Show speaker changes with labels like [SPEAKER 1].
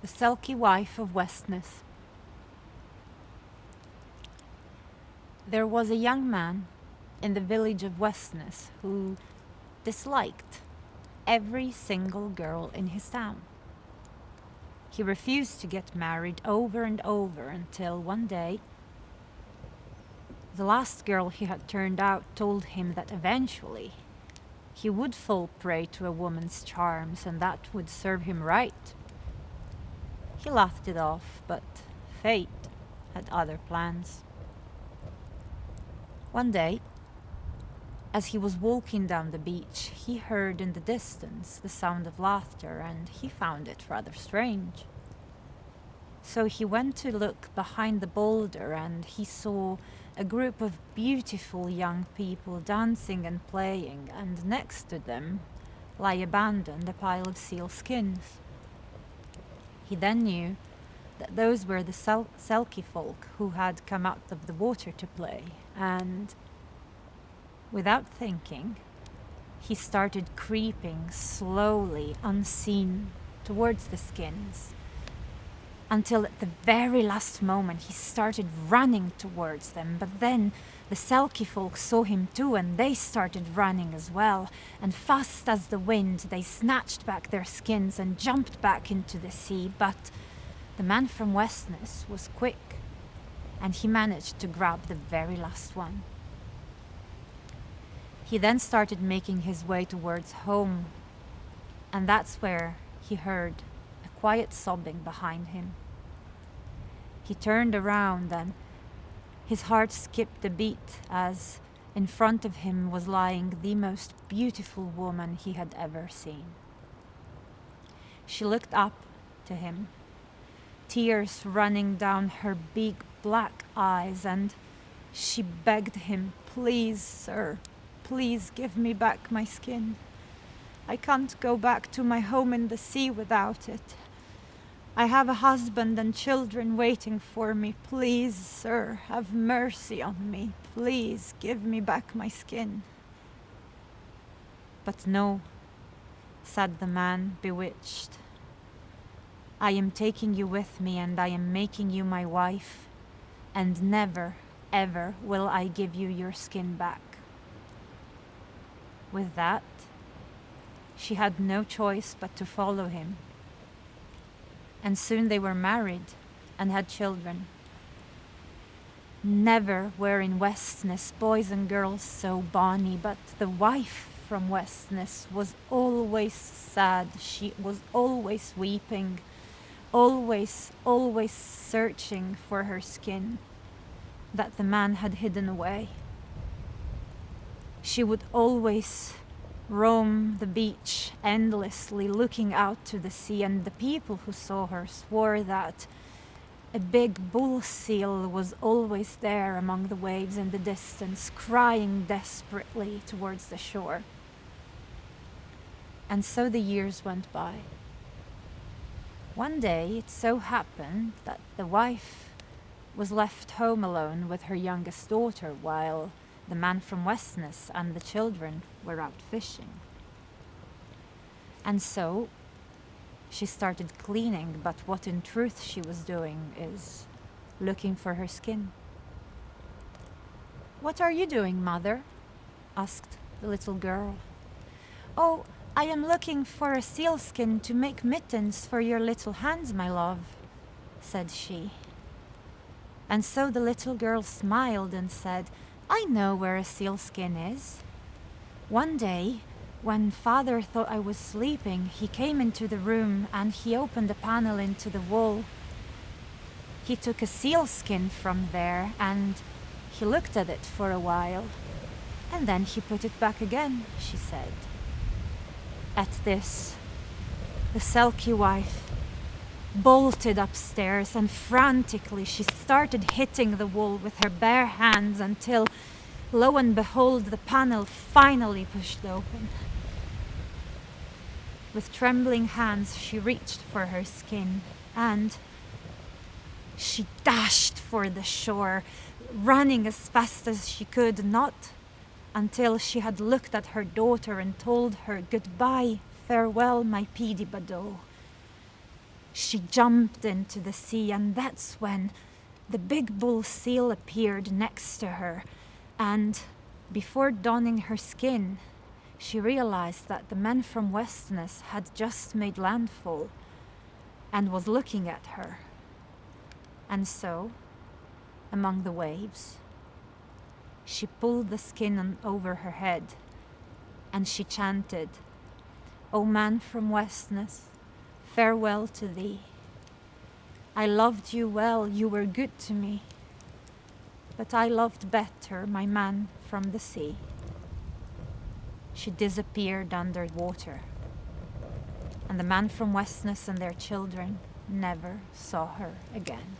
[SPEAKER 1] The Selkie wife of Westness. There was a young man in the village of Westness who disliked every single girl in his town. He refused to get married over and over until one day the last girl he had turned out told him that eventually he would fall prey to a woman's charms and that would serve him right. He laughed it off, but fate had other plans. One day, as he was walking down the beach, he heard in the distance the sound of laughter, and he found it rather strange. So he went to look behind the boulder, and he saw a group of beautiful young people dancing and playing, and next to them lay abandoned a pile of seal skins. He then knew that those were the Selkie folk who had come out of the water to play, and without thinking, he started creeping slowly, unseen, towards the skins, until at the very last moment he started running towards them. But then the Selkie folk saw him too, and they started running as well, and fast as the wind they snatched back their skins and jumped back into the sea. But the man from Westness was quick, and he managed to grab the very last one. He then started making his way towards home, and that's where he heard a quiet sobbing behind him. He turned around and his heart skipped a beat as in front of him was lying the most beautiful woman he had ever seen. She looked up to him, tears running down her big black eyes, and she begged him, "Please, sir, please give me back my skin. I can't go back to my home in the sea without it. I have a husband and children waiting for me. Please, sir, have mercy on me. Please give me back my skin." "But no," said the man, bewitched. "I am taking you with me, and I am making you my wife, and never, ever will I give you your skin back." With that, she had no choice but to follow him. And soon they were married and had children. Never were in Westness boys and girls so bonny, but the wife from Westness was always sad. She was always weeping, always searching for her skin that the man had hidden away. She would always roam the beach endlessly, looking out to the sea, and the people who saw her swore that a big bull seal was always there among the waves in the distance, crying desperately towards the shore. And so the years went by. One day it so happened that the wife was left home alone with her youngest daughter while the man from Westness and the children were out fishing. And so she started cleaning, but what in truth she was doing is looking for her skin. "What are you doing, mother?" asked the little girl. "Oh, I am looking for a sealskin to make mittens for your little hands, my love," said she. And so the little girl smiled and said, "I know where a sealskin is. One day, when father thought I was sleeping, he came into the room and he opened a panel into the wall. He took a sealskin from there and he looked at it for a while, and then he put it back again," she said. At this, the Selkie wife bolted upstairs, and frantically she started hitting the wall with her bare hands until, lo and behold, the panel finally pushed open. With trembling hands she reached for her skin, and she dashed for the shore, running as fast as she could, not until she had looked at her daughter and told her, "Goodbye, farewell, my Pidi Bado." She jumped into the sea, and that's when the big bull seal appeared next to her, and before donning her skin, she realized that the man from Westness had just made landfall and was looking at her. And so, among the waves, she pulled the skin over her head, and she chanted, "O man from Westness, farewell to thee. I loved you well, you were good to me, but I loved better my man from the sea." She disappeared under water, and the man from Westness and their children never saw her again.